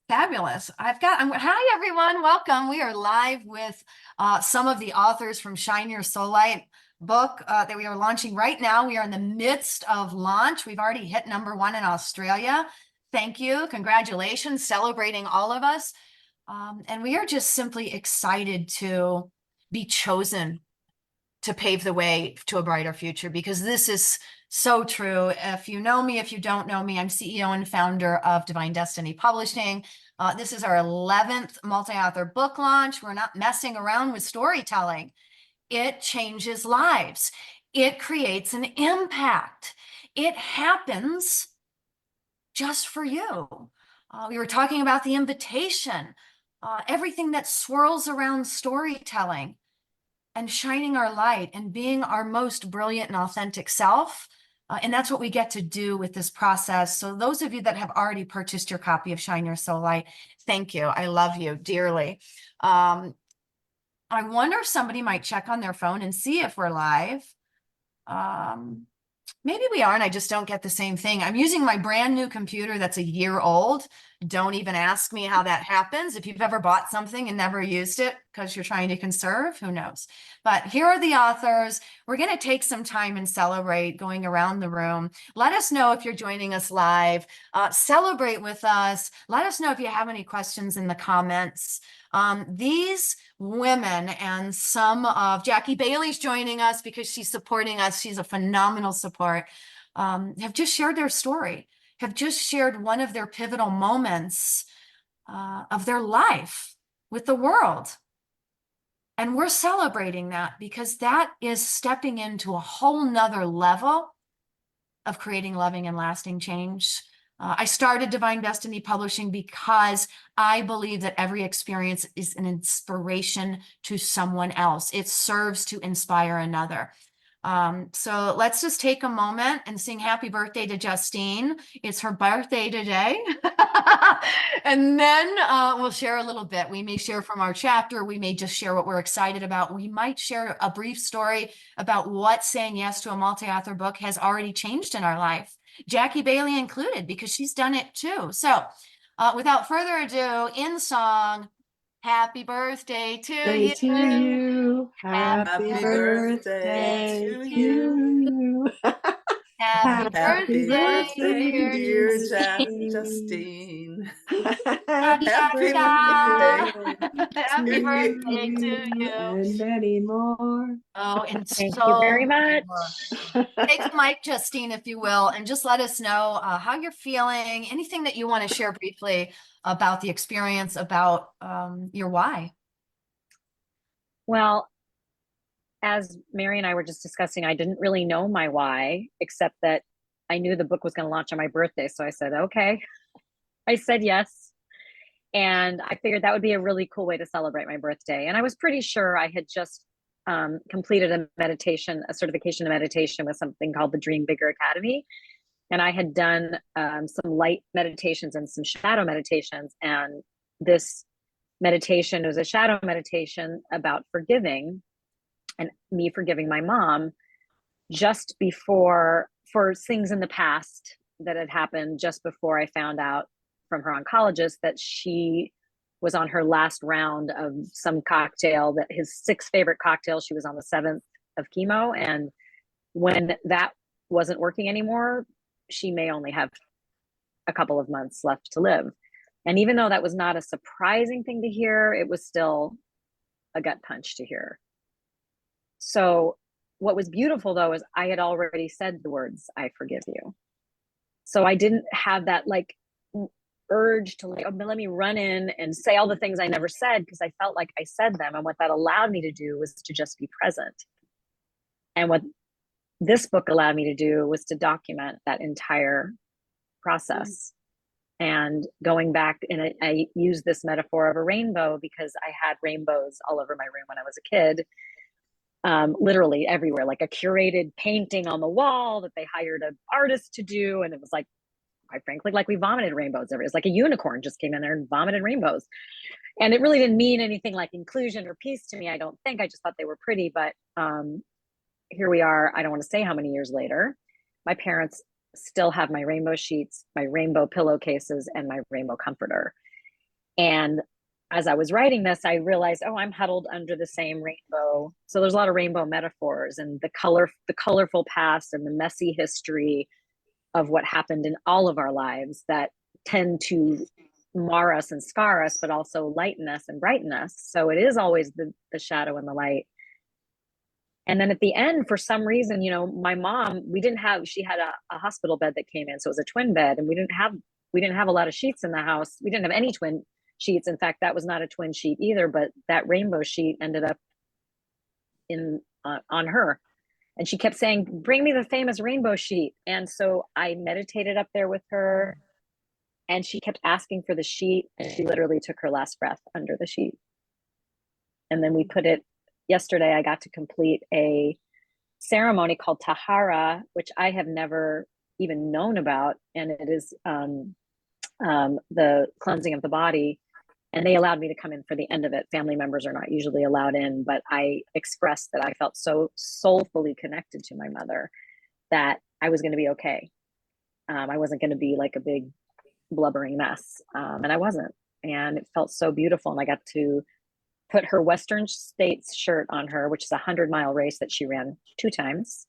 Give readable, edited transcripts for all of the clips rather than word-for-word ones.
Fabulous. Hi everyone, welcome. We are live with some of the authors from Shine Your Soul Light book that we are launching right now. We are in the midst of launch. We've already hit #1 in Australia. Thank you. Congratulations, celebrating all of us. And we are just simply excited to be chosen to pave the way to a brighter future, because this is so true. If you know me, if you don't know me, I'm CEO and founder of Divine Destiny Publishing. This is our 11th multi-author book launch. We're not messing around with storytelling. It changes lives. It creates an impact. It happens just for you. We were talking about the invitation, everything that swirls around storytelling and shining our light and being our most brilliant and authentic self. And that's what we get to do with this process. So those of you that have already purchased your copy of Shine Your Soul Light, thank you. I love you dearly. I wonder if somebody might check on their phone and see if we're live. Maybe we are, and I just don't get the same thing. I'm using my brand new computer that's a year old. Don't even ask me how that happens. If you've ever bought something and never used it because you're trying to conserve, who knows? But here are the authors. We're going to take some time and celebrate going around the room. Let us know if you're joining us live. Celebrate with us. Let us know if you have any questions in the comments. These women, and some of Jackie Bailey's joining us because she's supporting us. She's a phenomenal support. Have just shared their story, have just shared one of their pivotal moments of their life with the world. And we're celebrating that because that is stepping into a whole nother level of creating loving and lasting change. I started Divine Destiny Publishing because I believe that every experience is an inspiration to someone else. It serves to inspire another. So let's just take a moment and sing happy birthday to Justine. It's her birthday today. And then we'll share a little bit. We may share from our chapter. We may just share what we're excited about. We might share a brief story about what saying yes to a multi-author book has already changed in our life. Jackie Bailey included, because she's done it too. So without further ado, in song, happy birthday to you. To you. Happy birthday to to you. you. Happy birthday, dear Justine. Da, da, Happy da. birthday Happy to birthday to you. you. And many more. Oh, and Thank so you very many much. more. Take the mic, Justine, if you will, and just let us know how you're feeling, anything that you want to share briefly about the experience, about your why. Well, as Mary and I were just discussing, I didn't really know my why, except that I knew the book was going to launch on my birthday. So I said, okay. I said yes. And I figured that would be a really cool way to celebrate my birthday. And I was pretty sure I had just completed a certification in meditation with something called the Dream Bigger Academy. And I had done some light meditations and some shadow meditations. And this meditation was a shadow meditation about forgiving and me forgiving my mom just before, for things in the past that had happened just before I found out from her oncologist that she was on her last round of some cocktail, that his 6th favorite cocktail. She was on the 7th of chemo. And when that wasn't working anymore, she may only have a couple of months left to live. And even though that was not a surprising thing to hear, it was still a gut punch to hear. So what was beautiful though, is I had already said the words, I forgive you. So I didn't have that like urge to like, oh, let me run in and say all the things I never said, because I felt like I said them. And what that allowed me to do was to just be present. And what this book allowed me to do was to document that entire process. And going back, and I use this metaphor of a rainbow because I had rainbows all over my room when I was a kid. Literally everywhere, like a curated painting on the wall that they hired an artist to do. And it was like, quite frankly, like we vomited rainbows everywhere. It's like a unicorn just came in there and vomited rainbows. And it really didn't mean anything like inclusion or peace to me, I don't think. I just thought they were pretty. But here we are, I don't want to say how many years later. My parents still have my rainbow sheets, my rainbow pillowcases, and my rainbow comforter. And as I was writing this, I realized, oh, I'm huddled under the same rainbow. So there's a lot of rainbow metaphors and the colorful past and the messy history of what happened in all of our lives that tend to mar us and scar us, but also lighten us and brighten us. So it is always the shadow and the light. And then at the end, for some reason, you know, my mom, she had a hospital bed that came in. So it was a twin bed, and we didn't have a lot of sheets in the house. We didn't have any twin sheets. In fact, that was not a twin sheet either, but that rainbow sheet ended up on her. And she kept saying, bring me the famous rainbow sheet. And so I meditated up there with her, and she kept asking for the sheet, and she literally took her last breath under the sheet. And then we put it, yesterday I got to complete a ceremony called Tahara, which I have never even known about. And it is the cleansing of the body. And they allowed me to come in for the end of it. Family members are not usually allowed in, but I expressed that I felt so soulfully connected to my mother that I was going to be okay. I wasn't going to be like a big blubbering mess. And I wasn't. And it felt so beautiful. And I got to put her Western States shirt on her, which is a 100-mile race that she ran 2 times.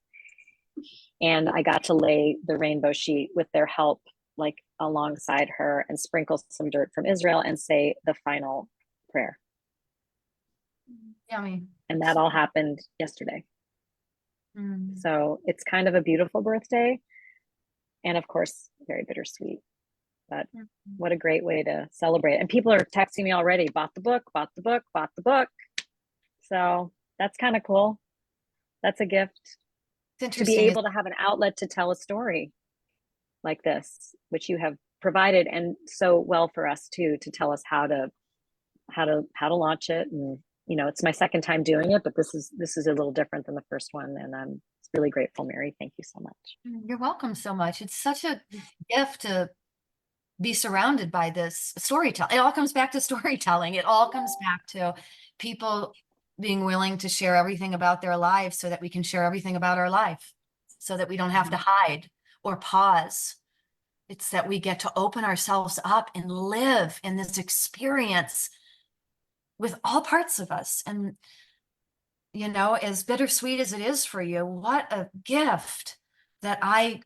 And I got to lay the rainbow sheet with their help, like alongside her, and sprinkle some dirt from Israel and say the final prayer. Yummy. And that all happened yesterday. So it's kind of a beautiful birthday. And of course, very bittersweet. But what a great way to celebrate. And people are texting me already, bought the book, bought the book, bought the book. So that's kind of cool. That's a gift. It's To be interesting. able to have an outlet to tell a story like this, which you have provided and so well for us too, to tell us how to launch it. And you know, it's my second time doing it, but this is a little different than the first one, and I'm really grateful, Mary. Thank you so much. You're welcome so much. It's such a gift to be surrounded by this storytelling. It all comes back to storytelling. It all comes back to people being willing to share everything about their lives so that we can share everything about our life, so that we don't have to hide or pause. It's that we get to open ourselves up and live in this experience with all parts of us. And, you know, as bittersweet as it is for you, what a gift that I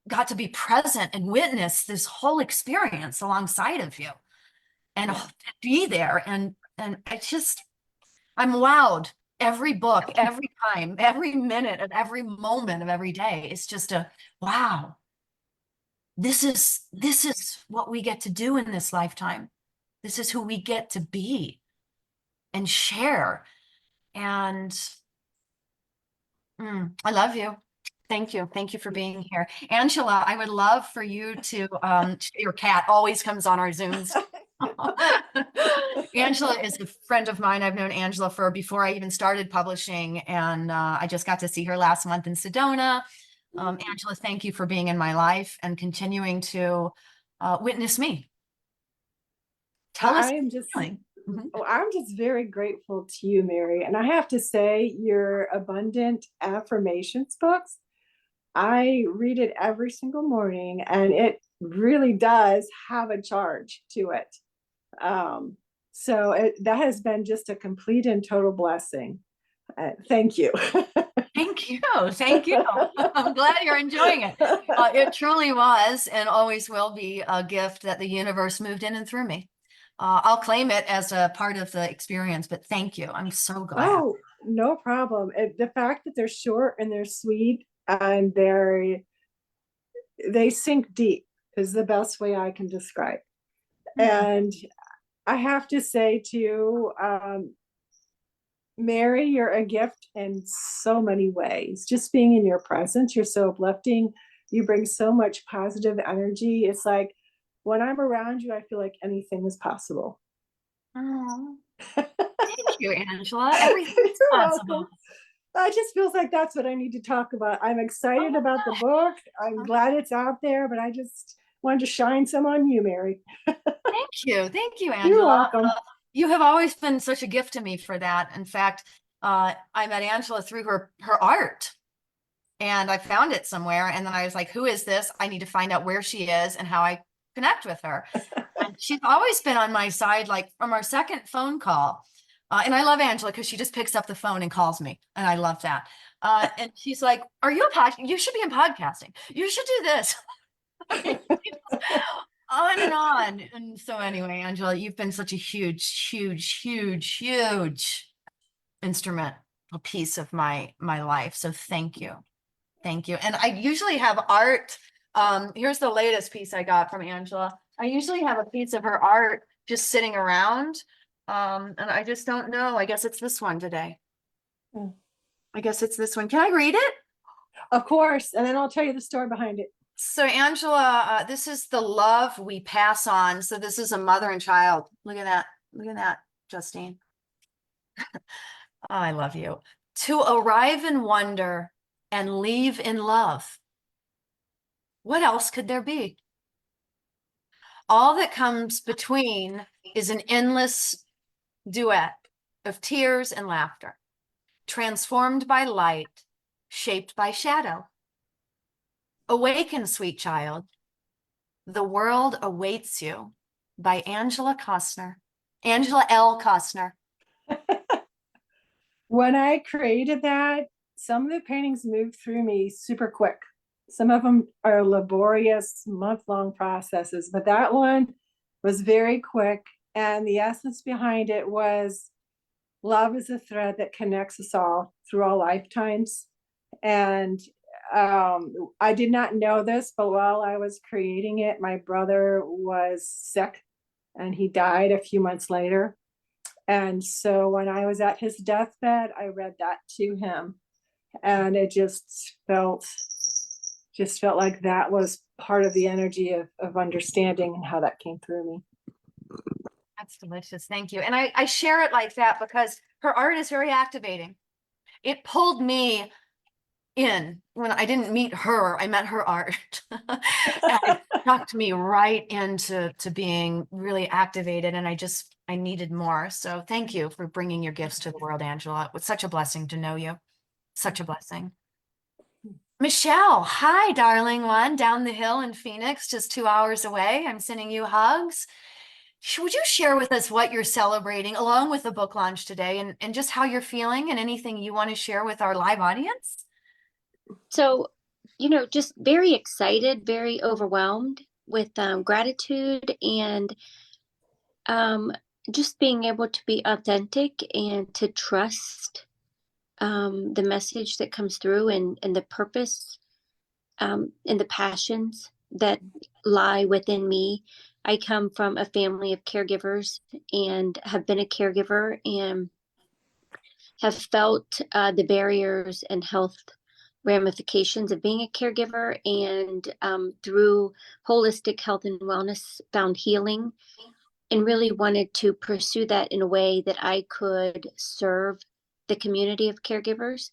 got to be present and witness this whole experience alongside of you and be there. And I'm wowed every book, every time, every minute of every moment of every day. It's just wow. This is what we get to do in this lifetime. This is who we get to be and share. And I love you. Thank you. Thank you for being here. Angela, I would love for you to, your cat always comes on our Zooms. Angela is a friend of mine. I've known Angela for before I even started publishing, and I just got to see her last month in Sedona. Angela, thank you for being in my life and continuing to witness me. Tell us. I'm just very grateful to you, Mary. And I have to say, your Abundant Affirmations books, I read it every single morning, and it really does have a charge to it. So that has been just a complete and total blessing. Thank you. Thank you. Thank you. I'm glad you're enjoying it. It truly was and always will be a gift that the universe moved in and through me. I'll claim it as a part of the experience, but thank you. I'm so glad. Oh, no problem. The fact that they're short and they're sweet and they sink deep is the best way I can describe. And I have to say to you, Mary, you're a gift in so many ways. Just being in your presence, you're so uplifting. You bring so much positive energy. It's like when I'm around you, I feel like anything is possible. Oh, thank you, Angela. Everything's possible. It just feels like that's what I need to talk about. I'm excited about the book. I'm glad it's out there, but I just wanted to shine some on you, Mary. Thank you. Thank you, Angela. You're welcome. You have always been such a gift to me for that. In fact, I met Angela through her art, and I found it somewhere. And then I was like, who is this? I need to find out where she is and how I connect with her. And she's always been on my side, like from our second phone call. And I love Angela because she just picks up the phone and calls me. And I love that. And she's like, are you a you should be in podcasting. You should do this. On and on. And so anyway, Angela, you've been such a huge instrumental piece of my life. So thank you. Thank you. And I usually have art. Here's the latest piece I got from Angela. I usually have a piece of her art just sitting around. And I just don't know. I guess it's this one today. Mm. I guess it's this one. Can I read it? Of course. And then I'll tell you the story behind it. So Angela, this is the love we pass on. So this is a mother and child. Look at that. Look at that, Justine. Oh, I love you. To arrive in wonder and leave in love. What else could there be? All that comes between is an endless duet of tears and laughter, transformed by light, shaped by shadow. Awaken, sweet child. The world awaits you by Angela Costner. Angela L. Costner. When I created that, some of the paintings moved through me super quick. Some of them are laborious, month-long processes, but that one was very quick. And the essence behind it was love is a thread that connects us all through all lifetimes. And I did not know this, but while I was creating it, my brother was sick and he died a few months later. And so when I was at his deathbed, I read that to him, and it just felt like that was part of the energy of understanding and how that came through me. That's delicious. Thank you. And I share it like that because her art is very activating. It pulled me in when I didn't meet her, I met her art. And it sucked me right into being really activated, and I needed more. So thank you for bringing your gifts to the world, Angela. It was such a blessing to know you. Such a blessing. Michelle, hi, darling one, down the hill in Phoenix, just 2 hours away. I'm sending you hugs. Would you share with us what you're celebrating along with the book launch today, and just how you're feeling and anything you want to share with our live audience? So, just very excited, very overwhelmed with gratitude and just being able to be authentic and to trust the message that comes through and the purpose and the passions that lie within me. I come from a family of caregivers and have been a caregiver and have felt the barriers and health ramifications of being a caregiver, and through holistic health and wellness found healing and really wanted to pursue that in a way that I could serve the community of caregivers.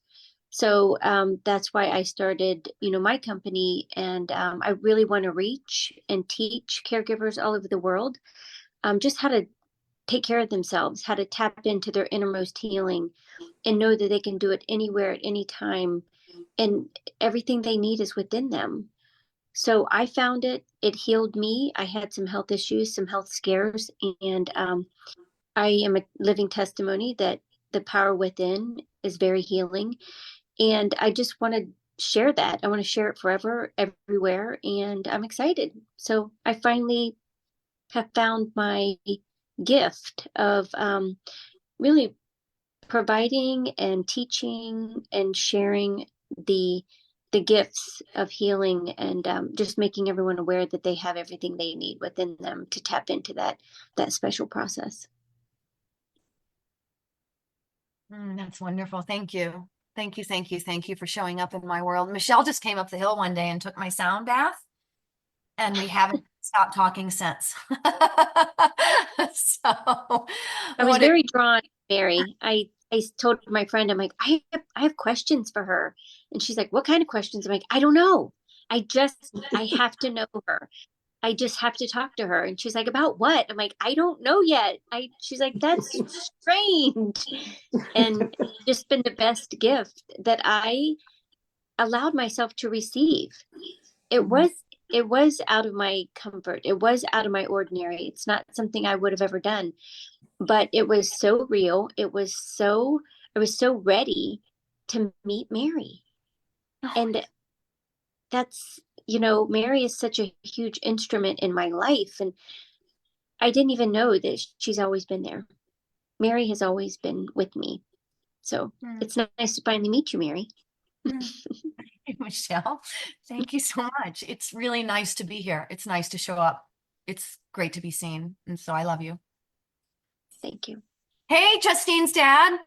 So that's why I started, my company, and I really want to reach and teach caregivers all over the world just how to take care of themselves, how to tap into their innermost healing and know that they can do it anywhere at any time, and everything they need is within them. So I found it healed me. I had some health issues, some health scares, and I am a living testimony that the power within is very healing. And I just want to share that. I want to share it forever, everywhere, and I'm excited. So I finally have found my gift of really providing and teaching and sharing the gifts of healing, and just making everyone aware that they have everything they need within them to tap into that special process. That's wonderful. Thank you. Thank you for showing up in my world. Michelle just came up the hill one day and took my sound bath, and we haven't stopped talking since. So I was very drawn, Mary. I told my friend, I'm like, I have questions for her. And she's like, what kind of questions? I'm like, I don't know. I have to know her. I just have to talk to her. And she's like, about what? I'm like, I don't know yet. She's like, that's strange. And it's just been the best gift that I allowed myself to receive. It was it was out of my comfort. It was out of my ordinary. It's not something I would have ever done, but it was so real. I was so ready to meet Mary. And that's, Mary is such a huge instrument in my life. And I didn't even know that she's always been there. Mary has always been with me. So it's nice to finally meet you, Mary. Michelle, thank you so much. It's really nice to be here. It's nice to show up. It's great to be seen. And so I love you. Thank you. Hey, Justine's dad.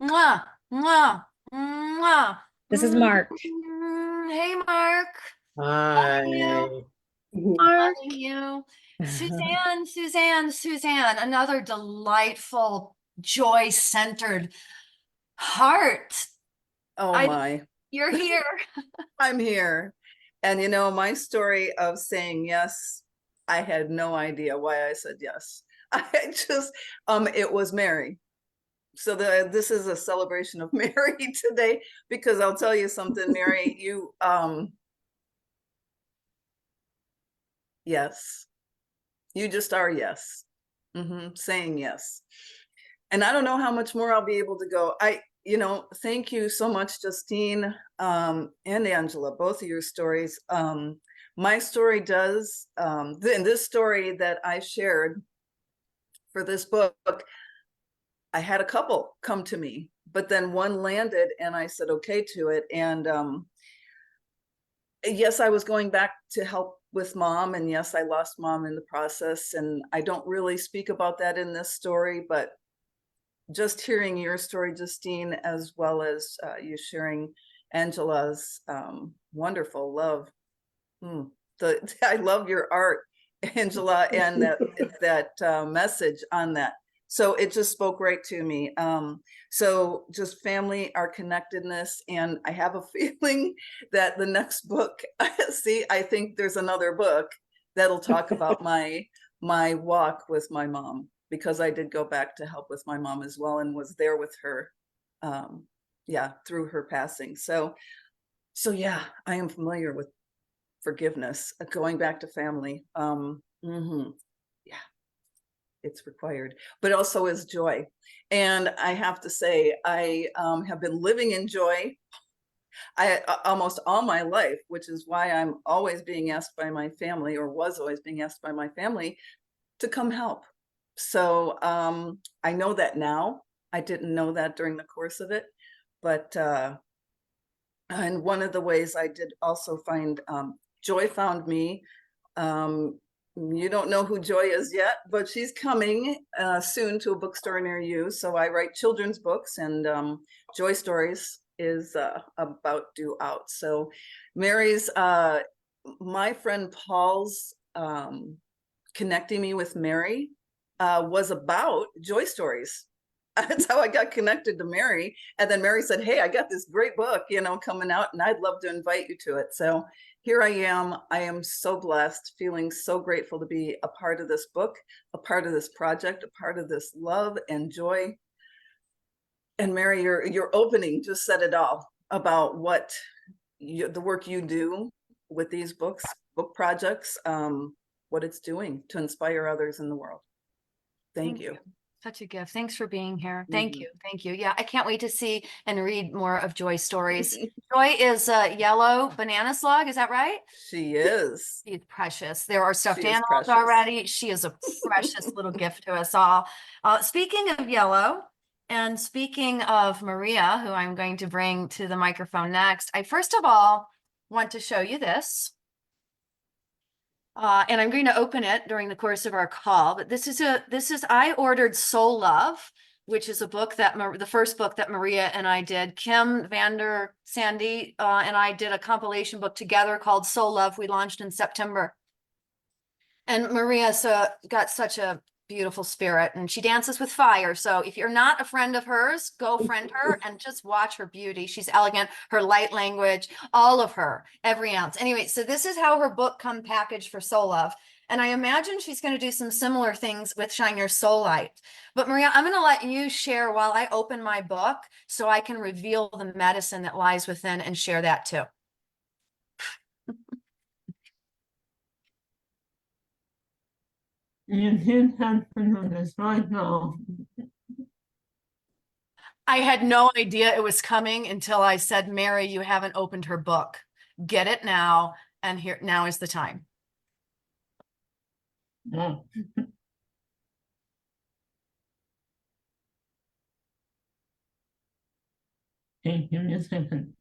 Mwah, mwah, mwah. This is Mark. Hey, Mark. Hi. Mark. Loving you. Suzanne, another delightful, joy-centered heart. Oh my, You're here. I'm here. And my story of saying yes, I had no idea why I said yes. I just, it was Mary. So this is a celebration of Mary today, because I'll tell you something, Mary, yes, you just are yes. Saying yes. And I don't know how much more I'll be able to go. Thank you so much, Justine, and Angela, both of your stories. My story does, and this story that I shared for this book, I had a couple come to me, but then one landed and I said okay to it. And yes, I was going back to help with mom, and yes, I lost mom in the process. And I don't really speak about that in this story, but just hearing your story, Justine, as well as you sharing Angela's wonderful love. I love your art, Angela, and that message on that. So it just spoke right to me. So just family, our connectedness, and I have a feeling that the next book, I think there's another book that'll talk about my walk with my mom, because I did go back to help with my mom as well and was there with her, through her passing. So yeah, I am familiar with forgiveness, going back to family. Yeah, it's required, but also is joy. And I have to say, I have been living in joy almost all my life, which is why I'm always being asked by my family, or was always being asked by my family, to come help. So I know that now. I didn't know that during the course of it, but and one of the ways I did also find, Joy found me. You don't know who Joy is yet, but she's coming soon to a bookstore near you. So I write children's books, and Joy Stories is about due out. So Mary's, my friend Paul's connecting me with Mary was about Joy Stories. That's how I got connected to Mary. And then Mary said, hey, I got this great book, coming out, and I'd love to invite you to it. So here I am. I am so blessed, feeling so grateful to be a part of this book, a part of this project, a part of this love and joy. And Mary, your opening just said it all about what the work you do with these book projects, what it's doing to inspire others in the world. Thank you. Such a gift. Thanks for being here. Thank you. Thank you. Yeah, I can't wait to see and read more of Joy's stories. Joy is a yellow banana slug. Is that right? She is. She's precious. There are stuffed She is animals precious. already. She is a precious little gift to us all. Speaking of yellow, and speaking of Maria, who I'm going to bring to the microphone next, I first of all want to show you this. And I'm going to open it during the course of our call, but I ordered Soul Love, which is a book that the first book that Maria and I did. Kim Vander Sandy and I did a compilation book together called Soul Love. We launched in September. And Maria's got such a beautiful spirit, and she dances with fire. So if you're not a friend of hers, go friend her and just watch her beauty. She's elegant, her light language, all of her, every ounce. Anyway, so this is how her book come packaged for Soul Love. And I imagine she's going to do some similar things with Shine Your Soul Light. But Maria, I'm going to let you share while I open my book so I can reveal the medicine that lies within and share that too. You did have to do this right now. I had no idea it was coming until I said, Mary, you haven't opened her book. Get it now. And here, now is the time. No. Okay, give me a second.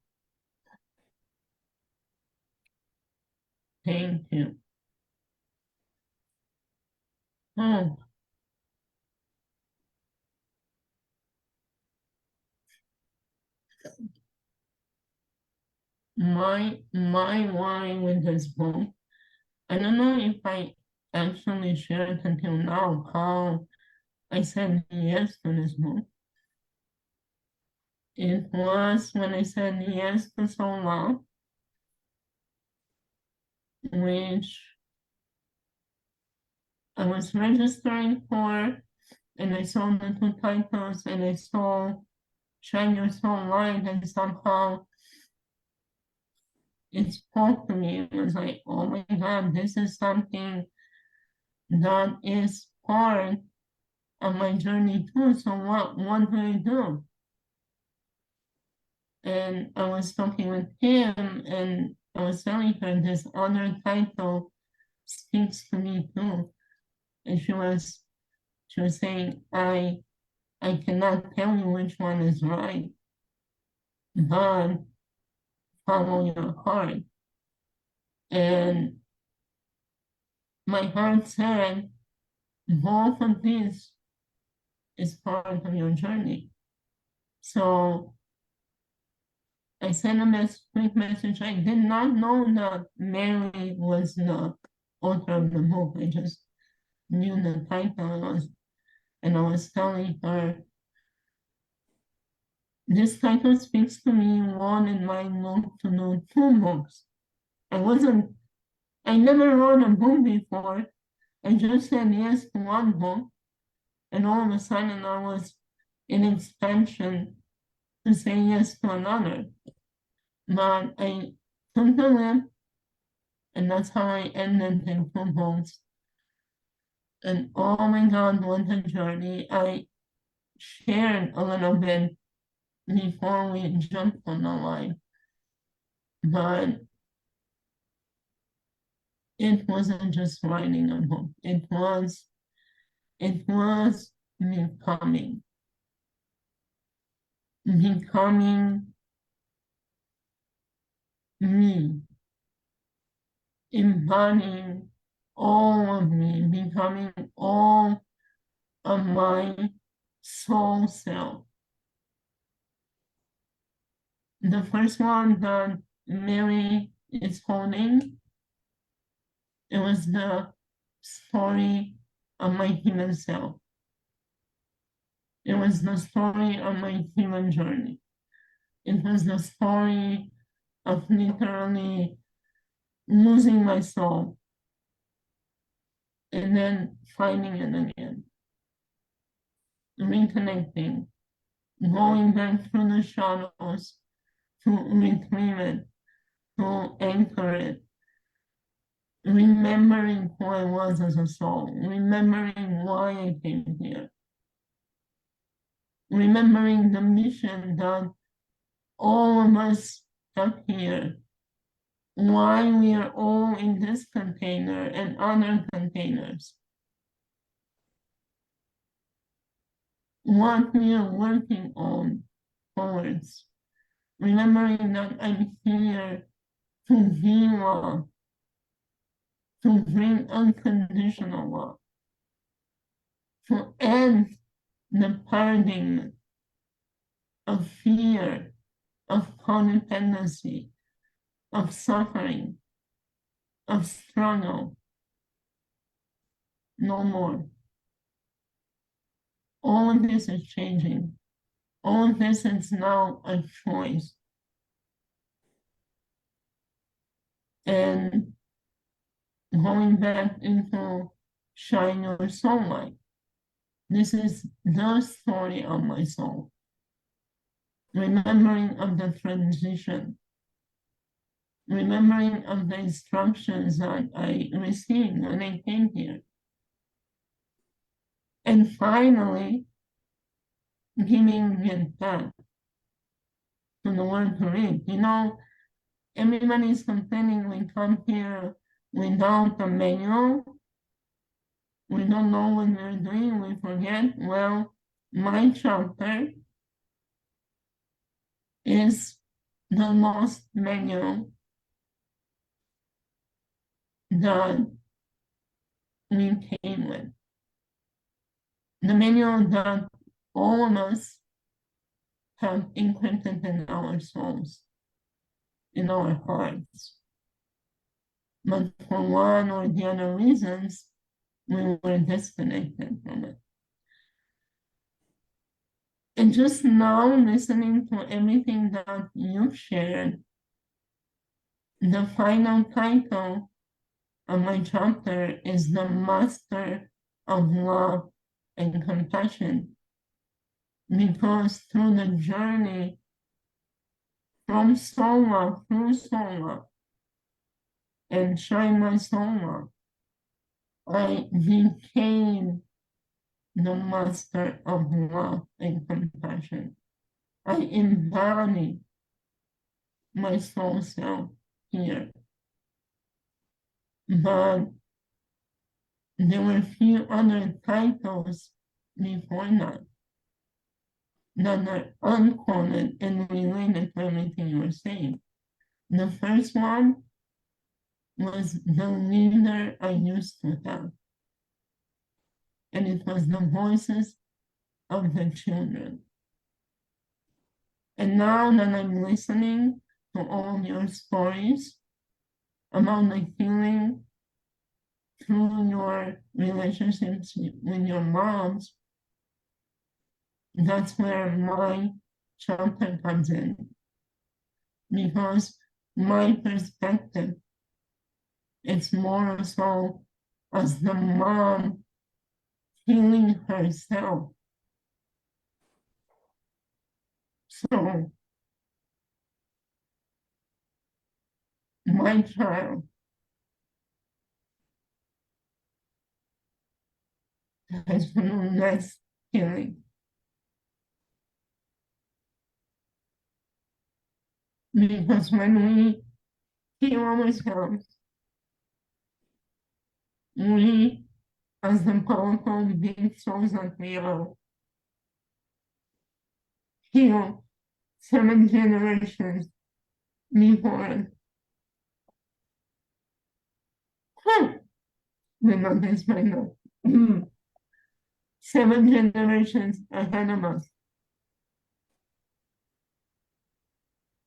Thank you. Oh. My why with this book. I don't know if I actually shared until now how I said yes to this book. It was when I said yes to so long, which I was registering for, and I saw the two titles, and I saw Shine Your Soul Light, and somehow it spoke to me. It was like, oh my God, this is something that is part of my journey too. So what do I do? And I was talking with him, and I was telling her this other title speaks to me too. And she was saying, I cannot tell you which one is right, but follow your heart. And my heart said, both of these is part of your journey. So I sent a quick message. I did not know that Mary was the author of the book. I just knew the title and I was telling her, this title speaks to me one in my book to do two books. I never wrote a book before. I just said yes to one book, and all of a sudden I was in expansion to say yes to another. But I took the leap, and that's how I ended in two books. And oh my God, what a journey. I shared a little bit before we jumped on the line. But it wasn't just writing a book. It was becoming me, embodying all of me, becoming all of my soul self. The first one that Mary is holding, it was the story of my human self. It was the story of my human journey. It was the story of literally losing my soul and then finding it again, reconnecting, going back through the shadows to reclaim it, to anchor it, remembering who I was as a soul, remembering why I came here, remembering the mission that all of us have here, why we are all in this container and other containers, what we are working on towards, remembering that I'm here to heal love, to bring unconditional love, to end the paradigm of fear, of codependency, of suffering, of struggle. No more. All of this is changing. All of this is now a choice. And going back into shine your soul light. This is the story of my soul. Remembering of the transition. Remembering of the instructions that I received when I came here. And finally, giving it back to the one to read. You know, everybody's complaining we come here without the manual. We don't know what we're doing, we forget. Well, my chapter is the lost manual that we came with. The manual that all of us have encrypted in our souls, in our hearts. But for one or the other reasons, we were disconnected from it. And just now, listening to everything that you've shared, the final title of my chapter is The Master of Love and Compassion. Because through the journey from Soma through Soma and Shima Soma, I became the master of love and compassion. I embody my soul self here. But there were a few other titles before that are unquoted and related to everything you're saying. The first one was the leader I used to have. And it was the voices of the children. And now that I'm listening to all your stories about the healing through your relationships with your moms, that's where my chapter comes in. Because my perspective, it's more so as the mom healing herself. So my child has been less healing. Because when we heal ourselves, we, as the powerful big souls that we are, heal 7 generations before us. We're not this right now. 7 generations ahead of us.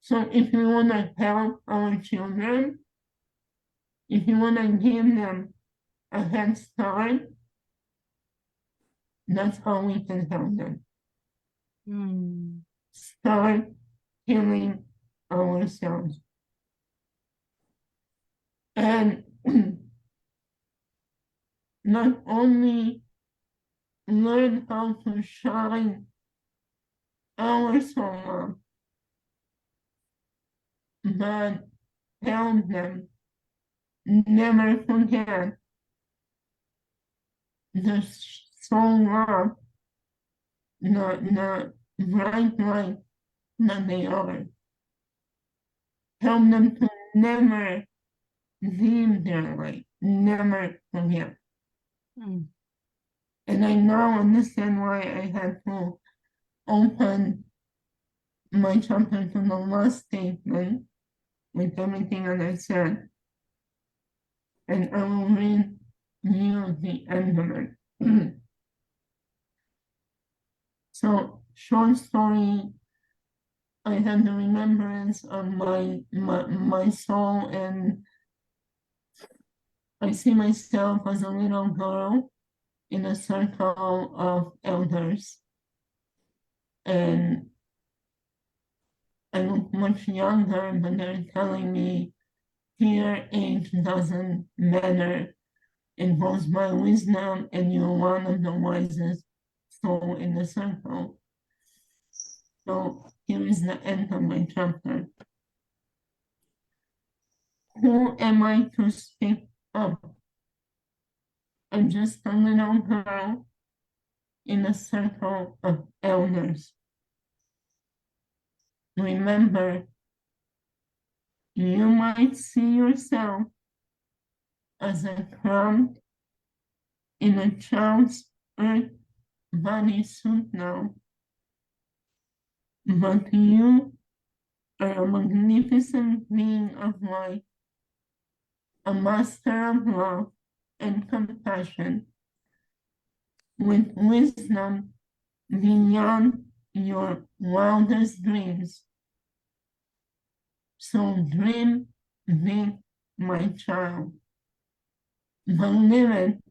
So if we want to help our children, if you want to give them a head start, that's how we can help them. Start healing ourselves. And not only learn how to shine our soul up, but help them never forget the soul up, the bright light that they are. Help them to never leave their light, never forget. And I now understand why I had to open my chapter to the last statement with everything that I said. And I will read you the end of it. So, short story, I had the remembrance of my soul, and I see myself as a little girl in a circle of elders. And I look much younger, but they're telling me here age doesn't matter. It goes by wisdom, and you're one of the wisest soul in the circle. So here is the end of my chapter. Who am I to speak up? I'm just a little girl in a circle of elders. Remember, you might see yourself as a crown in a child's earth bodysuit now, but you are a magnificent being of light, a master of love and compassion, with wisdom beyond your wildest dreams. So dream big, my child. Believe it,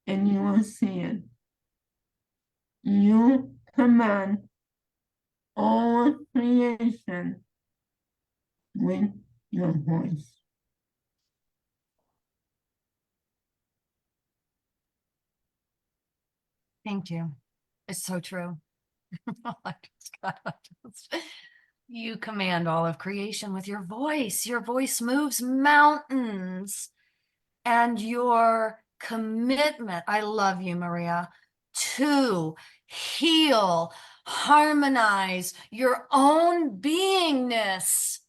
and you will see it. You command all of creation with your voice. Thank you. It's so true. You command all of creation with your voice. Your voice moves mountains. And your commitment, I love you, Maria, to heal, harmonize your own beingness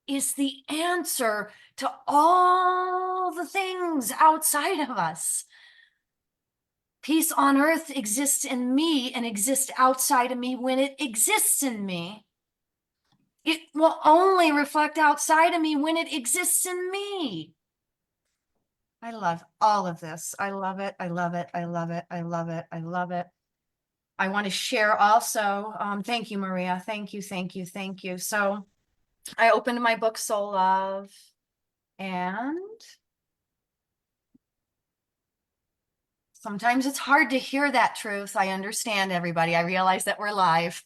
is the answer to all the things outside of us. Peace on earth exists in me and exists outside of me when it exists in me. It will only reflect outside of me when it exists in me. I love all of this. I love it. I love it. I love it. I love it. I love it. I want to share also. Thank you, Maria. Thank you. Thank you. Thank you. So I opened my book, Soul Love, and sometimes it's hard to hear that truth. I understand, everybody. I realize that we're live.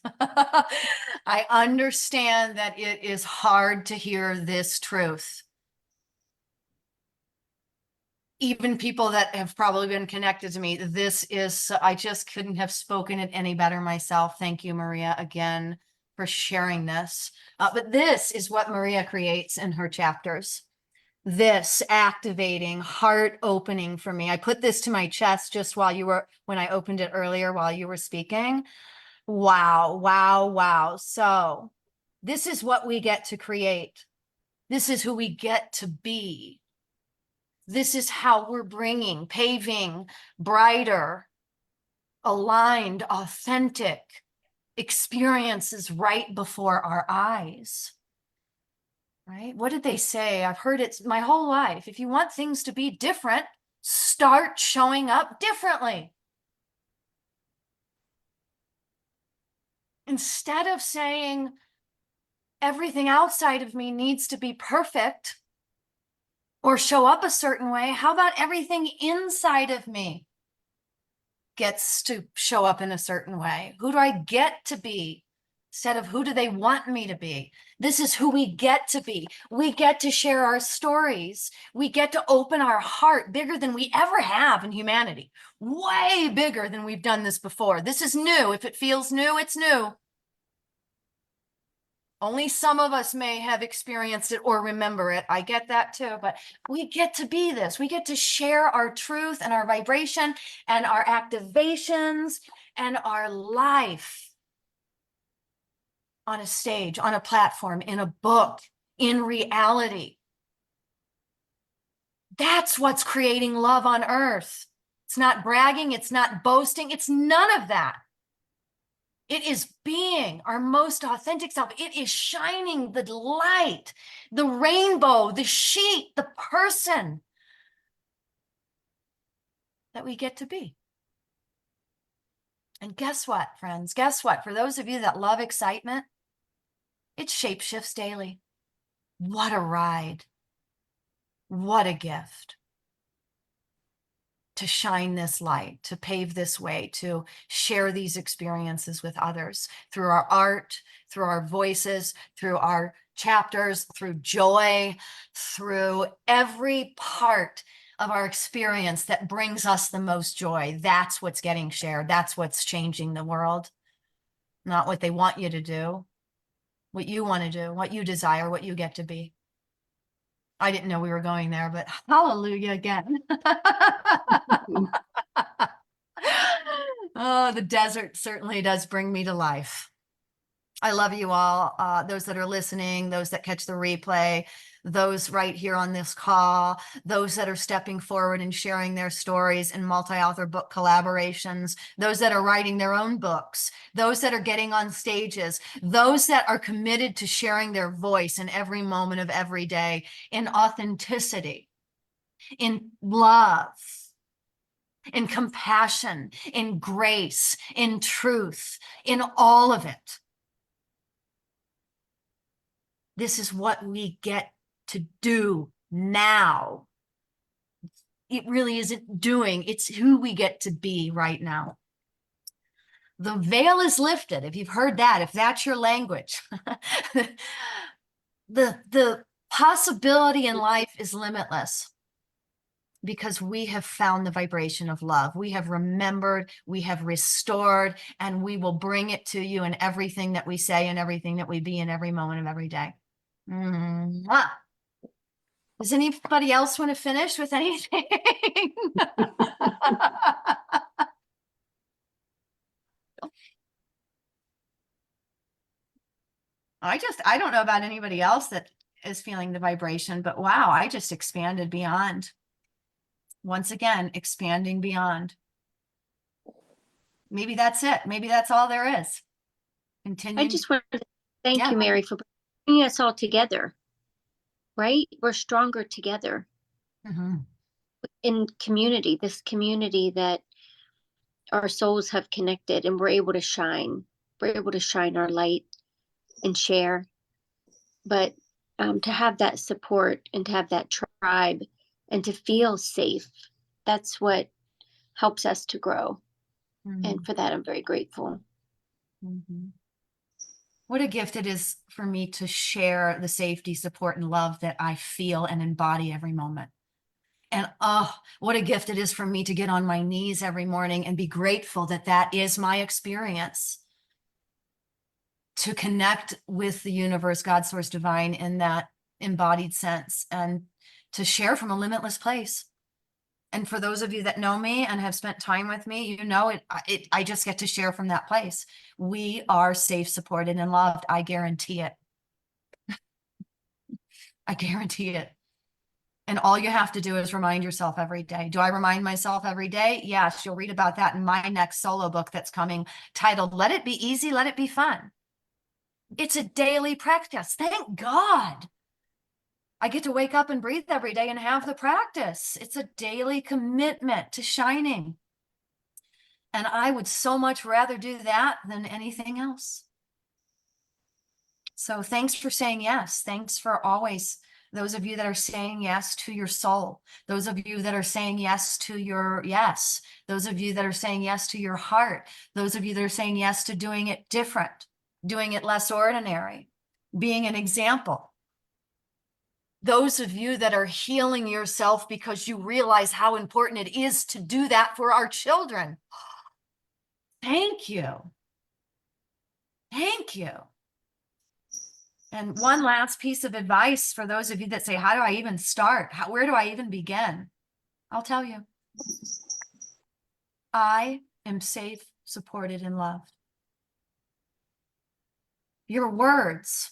I understand that it is hard to hear this truth. Even people that have probably been connected to me, this is, I just couldn't have spoken it any better myself. Thank you, Maria, again, for sharing this. But this is what Maria creates in her chapters. This activating, heart opening for me. I put this to my chest just when I opened it earlier while you were speaking. Wow, wow, wow. So this is what we get to create. This is who we get to be. This is how we're paving brighter, aligned, authentic experiences right before our eyes. Right? What did they say? I've heard it my whole life. If you want things to be different, start showing up differently. Instead of saying everything outside of me needs to be perfect or show up a certain way, how about everything inside of me gets to show up in a certain way? Who do I get to be instead of who do they want me to be? This is who we get to be. We get to share our stories. We get to open our heart bigger than we ever have in humanity. Way bigger than we've done this before. This is new. If it feels new, it's new. Only some of us may have experienced it or remember it. I get that too, but we get to be this. We get to share our truth and our vibration and our activations and our life on a stage, on a platform, in a book, in reality. That's what's creating love on earth. It's not bragging. It's not boasting. It's none of that. It is being our most authentic self. It is shining the light, the rainbow, the sheet, the person that we get to be. And guess what, friends? Guess what? For those of you that love excitement, it shapeshifts daily. What a ride. What a gift. To shine this light, to pave this way, to share these experiences with others through our art, through our voices, through our chapters, through joy, through every part of our experience that brings us the most joy. That's what's getting shared. That's what's changing the world. Not what they want you to do, what you want to do, what you desire, what you get to be. I didn't know we were going there, but hallelujah again. Oh, the desert certainly does bring me to life. I love you all, those that are listening, those that catch the replay, those right here on this call, those that are stepping forward and sharing their stories in multi-author book collaborations, those that are writing their own books, those that are getting on stages, those that are committed to sharing their voice in every moment of every day in authenticity, in love, in compassion, in grace, in truth, in all of it. This is what we get to do now. It really isn't doing, it's who we get to be right now. The veil is lifted. If you've heard that, if that's your language, the possibility in life is limitless because we have found the vibration of love. We have remembered, we have restored, and we will bring it to you in everything that we say and everything that we be in every moment of every day. Mwah. Does anybody else want to finish with anything? I don't know about anybody else that is feeling the vibration, but wow, I just expanded beyond. Once again, expanding beyond. Maybe that's it. Maybe that's all there is. Continue. I just want to thank Yeah. you, Mary, for bringing us all together, right? We're stronger together Mhm. in community, this community that our souls have connected, and we're able to shine. We're able to shine our light and share. But to have that support and to have that tribe and to feel safe, that's what helps us to grow. And for that, I'm very grateful. Mhm. What a gift it is for me to share the safety, support, and love that I feel and embody every moment. And oh, what a gift it is for me to get on my knees every morning and be grateful that that is my experience. To connect with the universe, God, source, divine in that embodied sense, and to share from a limitless place. And for those of you that know me and have spent time with me, you know I just get to share from that place. We are safe, supported, and loved. I guarantee it. I guarantee it. And all you have to do is remind yourself every day. Do I remind myself every day? Yes, you'll read about that in my next solo book that's coming, titled Let It Be Easy, Let It Be Fun. It's a daily practice. Thank God. I get to wake up and breathe every day and have the practice. It's a daily commitment to shining. And I would so much rather do that than anything else. So thanks for saying yes. Thanks for always, those of you that are saying yes to your soul. Those of you that are saying yes to your yes. Those of you that are saying yes to your heart. Those of you that are saying yes to doing it different, doing it less ordinary, being an example. Those of you that are healing yourself because you realize how important it is to do that for our children. Thank you. Thank you. And one last piece of advice for those of you that say, how do I even start? Where do I even begin? I'll tell you. I am safe, supported, and loved. Your words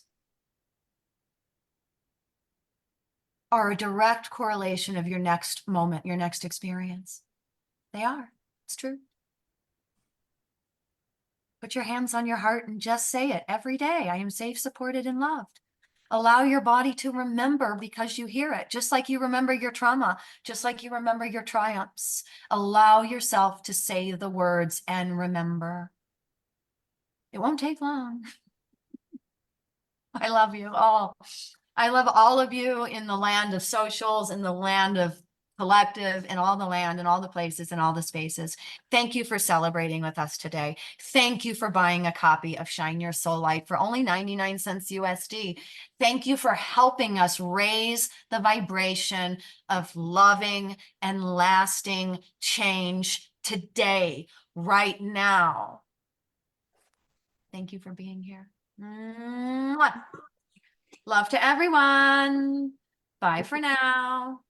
are a direct correlation of your next moment, your next experience. They are. It's true. Put your hands on your heart and just say it every day. I am safe, supported, and loved. Allow your body to remember because you hear it, just like you remember your trauma, just like you remember your triumphs. Allow yourself to say the words and remember. It won't take long. I love you all. I love all of you in the land of socials, in the land of collective, in all the land, in all the places, in all the spaces. Thank you for celebrating with us today. Thank you for buying a copy of Shine Your Soul Light for only 99 cents USD. Thank you for helping us raise the vibration of loving and lasting change today, right now. Thank you for being here. Mwah. Love to everyone. Bye for now.